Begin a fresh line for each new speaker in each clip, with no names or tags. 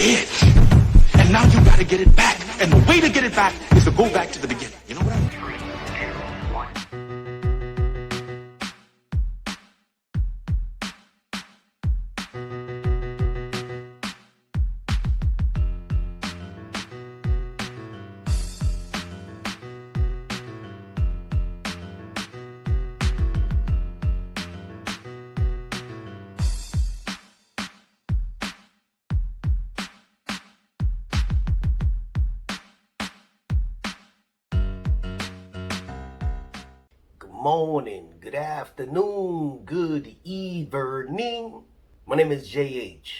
it. And now you gotta get it back. And the way to get it back is to go back to the beginning. You know what I mean?
Morning, good afternoon, good evening. My name is JH.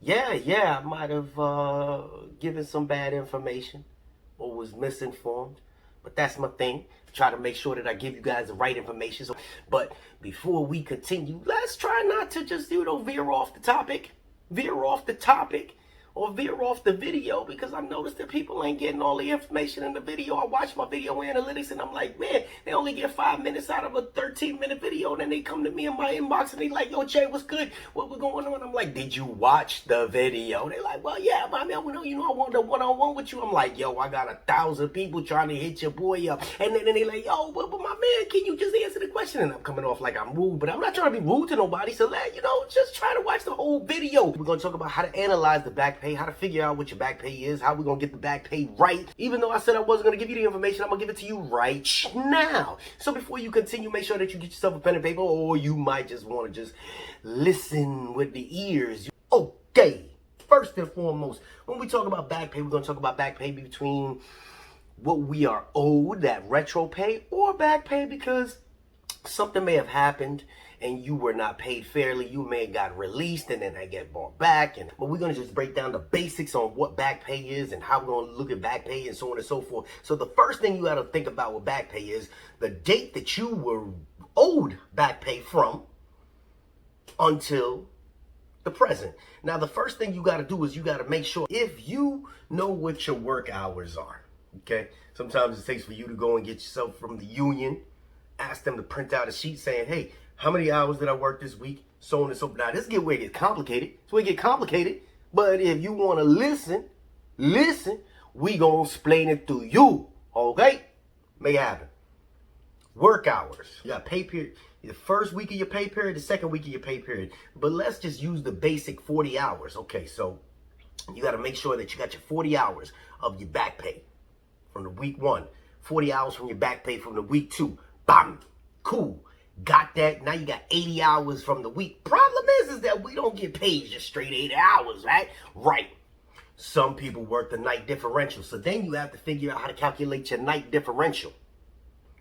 I might have given some bad information or was misinformed, but that's my thing. Try to make sure that I give you guys the right information. But before we continue, let's try not to just, veer off the topic, or veer off the video, because I noticed that people ain't getting all the information in the video. I watch my video analytics and I'm like, man, they only get 5 minutes out of a 13-minute video, and then they come to me in my inbox and they like, yo, Jay, what's good? What was going on? I'm like, did you watch the video? They're like, well, yeah, but I mean, I wanted a one-on-one with you. I'm like, yo, I got 1,000 people trying to hit your boy up. And then they like, yo, but my man, can you just answer the question? And I'm coming off like I'm rude, but I'm not trying to be rude to nobody. So just try to watch the whole video. We're going to talk about how to analyze the back pay, how to figure out what your back pay is, how we're going to get the back pay right. Even though I said I wasn't going to give you the information, I'm going to give it to you right now. So before you continue, make sure that you get yourself a pen and paper, or you might just want to just listen with the ears. Okay, first and foremost, when we talk about back pay, we're going to talk about back pay between what we are owed, that retro pay, or back pay because something may have happened and you were not paid fairly. You may have got released and then I get brought back. But we're going to just break down the basics on what back pay is and how we're going to look at back pay and so on and so forth. So the first thing you got to think about with back pay is the date that you were owed back pay from until the present. Now, the first thing you got to do is you got to make sure if you know what your work hours are. Okay. Sometimes it takes for you to go and get yourself from the union, ask them to print out a sheet saying, hey, how many hours did I work this week? So on and so forth. Now, this is where it gets complicated. It's where it gets complicated. But if you want to listen, we going to explain it to you. Okay? Make it happen. Work hours. You got pay period. The first week of your pay period, the second week of your pay period. But let's just use the basic 40 hours. Okay, so you got to make sure that you got your 40 hours of your back pay from the week 1. 40 hours from your back pay from the week 2. Bam. Cool. Got that. Now you got 80 hours from the week. Problem is that we don't get paid just straight 80 hours, right? Right. Some people work the night differential. So then you have to figure out how to calculate your night differential.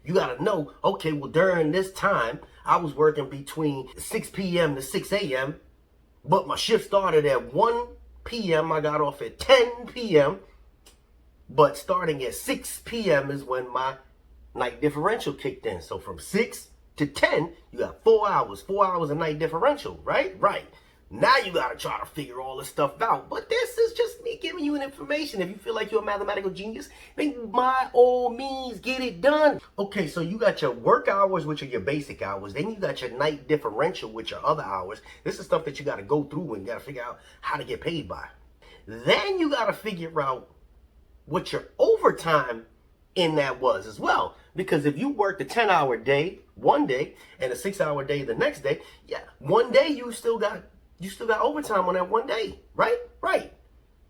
You got to know, okay, well, during this time, I was working between 6 p.m. to 6 a.m., but my shift started at 1 p.m. I got off at 10 p.m., but starting at 6 p.m. is when my night differential kicked in. So from 6 to 10, you got 4 hours of night differential, right? Right. Now you got to try to figure all this stuff out. But this is just me giving you an information. If you feel like you're a mathematical genius, then by all means, get it done. Okay, so you got your work hours, which are your basic hours. Then you got your night differential, which are other hours. This is stuff that you got to go through and you got to figure out how to get paid by. Then you got to figure out what your overtime in that was as well. Because if you worked a 10-hour day one day and a 6-hour day the next day, yeah, one day you still got overtime on that one day, right? Right.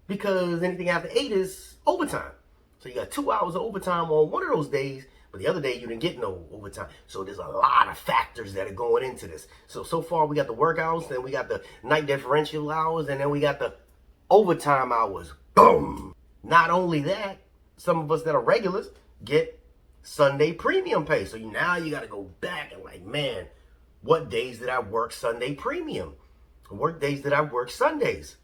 Because anything after 8 is overtime. So you got 2 hours of overtime on one of those days, but the other day you didn't get no overtime. So there's a lot of factors that are going into this. So far we got the work hours, then we got the night differential hours, and then we got the overtime hours. Boom. Not only that, some of us that are regulars get Sunday premium pay. So now you got to go back and like, man, what days did I work Sunday premium? What days did I work Sundays?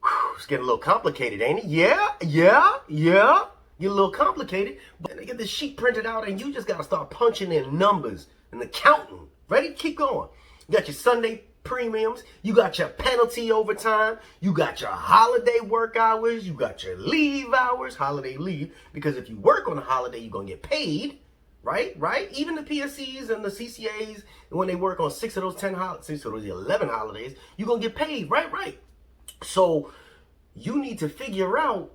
Whew, it's getting a little complicated, ain't it? Yeah. Get a little complicated. But they get this sheet printed out and you just got to start punching in numbers and the counting. Ready? Keep going. You got your Sunday premiums, you got your penalty overtime, you got your holiday work hours, you got your leave hours, holiday leave, because if you work on a holiday, you're going to get paid, right? Even the PSCs and the CCAs, when they work on 6 of those 11 holidays, you're going to get paid, right? So you need to figure out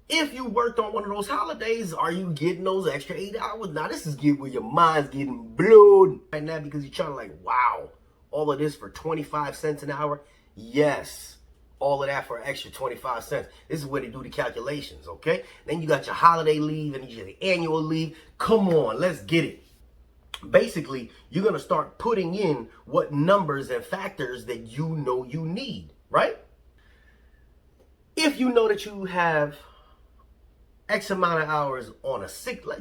if you worked on one of those holidays, are you getting those extra 8 hours? Now, this is where your mind's getting blown right now because you're trying to like, wow, all of this for 25 cents an hour? Yes, all of that for an extra 25 cents. This is where they do the calculations, okay? Then you got your holiday leave and your annual leave. Come on, let's get it. Basically, you're going to start putting in what numbers and factors that you know you need, right? If you know that you have X amount of hours on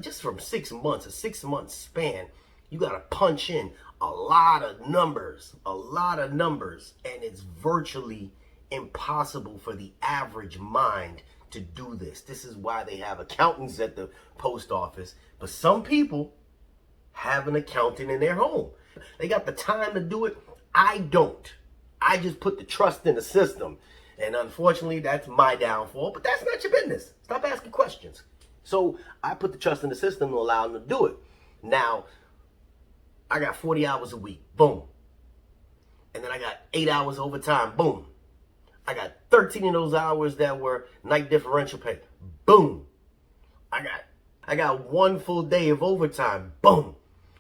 just from 6 months, a 6-month span, you got to punch in a lot of numbers, and it's virtually impossible for the average mind to do this. This is why they have accountants at the post office, but some people have an accountant in their home. They got the time to do it. I don't. I just put the trust in the system. And unfortunately, that's my downfall, but that's not your business. Stop asking questions. So I put the trust in the system to allow them to do it. Now, I got 40 hours a week. Boom. And then I got 8 hours overtime. Boom. I got 13 of those hours that were night differential pay. Boom. I got 1 full day of overtime. Boom.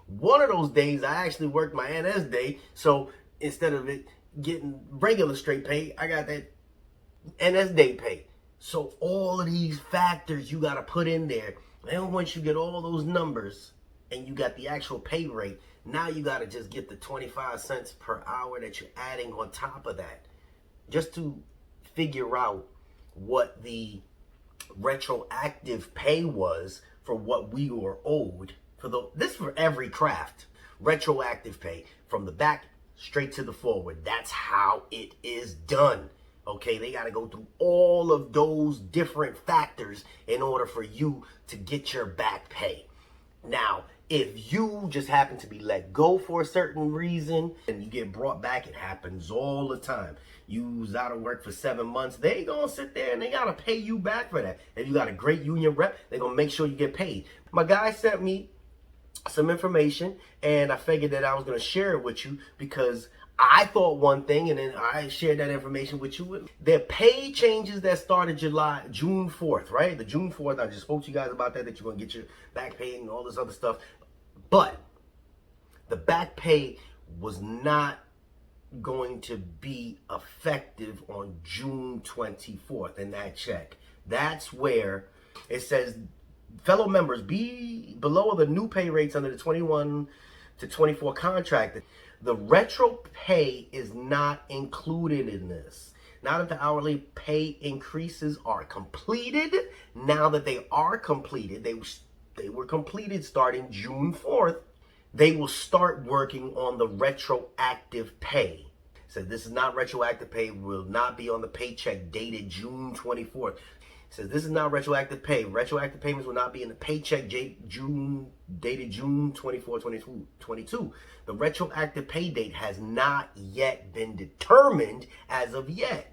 One of those days, I actually worked my NS day. So instead of it getting regular straight pay, I got that NS day pay. So all of these factors you got to put in there. And once you get all those numbers and you got the actual pay rate, now you got to just get the 25 cents per hour that you're adding on top of that, just to figure out what the retroactive pay was for what we were owed. This for every craft. Retroactive pay from the back straight to the forward. That's how it is done. Okay, they got to go through all of those different factors in order for you to get your back pay. Now, if you just happen to be let go for a certain reason and you get brought back, it happens all the time. You was out of work for 7 months, they gonna sit there and they gotta pay you back for that. If you got a great union rep, they gonna make sure you get paid. My guy sent me some information and I figured that I was gonna share it with you because I thought one thing and then I shared that information with you. Their pay changes that started June 4th, right? The June 4th, I just spoke to you guys about that you're gonna get your back pay and all this other stuff. But the back pay was not going to be effective on June 24th in that check. That's where it says, fellow members, be below the new pay rates under the 21 to 24 contract. The retro pay is not included in this. Now that the hourly pay increases are completed, now that they are completed, they were completed starting June 4th, they will start working on the retroactive pay. So this is not retroactive pay, will not be on the paycheck dated June 24th. It says this is not retroactive pay. Retroactive payments will not be in the paycheck dated June 24, 2022. The retroactive pay date has not yet been determined as of yet.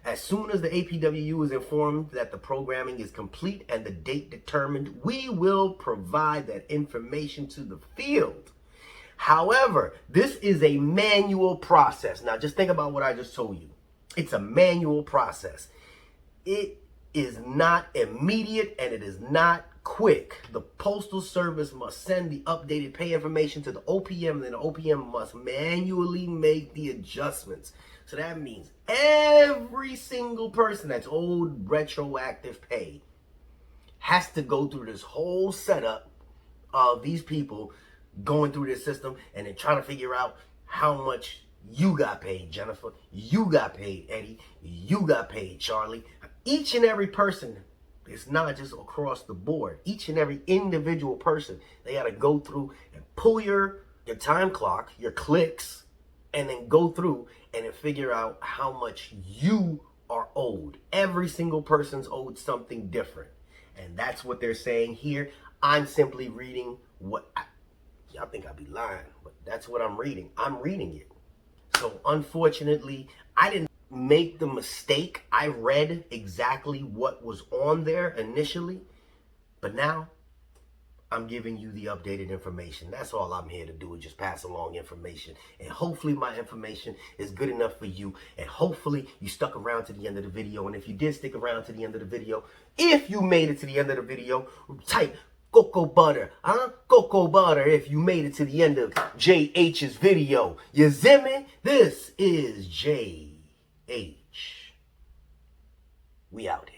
As soon as the APWU is informed that the programming is complete and the date determined, we will provide that information to the field. However, this is a manual process. Now, just think about what I just told you. It's a manual process. It is not immediate and it is not quick. The Postal Service must send the updated pay information to the OPM, and then the OPM must manually make the adjustments. So that means every single person that's owed retroactive pay has to go through this whole setup of these people going through this system and then trying to figure out how much you got paid, Jennifer, you got paid, Eddie, you got paid, Charlie. Each and every person, it's not just across the board. Each and every individual person, they got to go through and pull your time clock, your clicks, and then go through and then figure out how much you are owed. Every single person's owed something different. And that's what they're saying here. I'm simply reading what y'all think I'd be lying, but that's what I'm reading. I'm reading it. So unfortunately, I didn't make the mistake. I read exactly what was on there initially, but now I'm giving you the updated information. That's all I'm here to do, is just pass along information. And hopefully my information is good enough for you. And hopefully you stuck around to the end of the video. And if you did stick around to the end of the video, if you made it to the end of the video, type cocoa butter, cocoa butter if you made it to the end of JH's video. You see me? This is JH. We out here.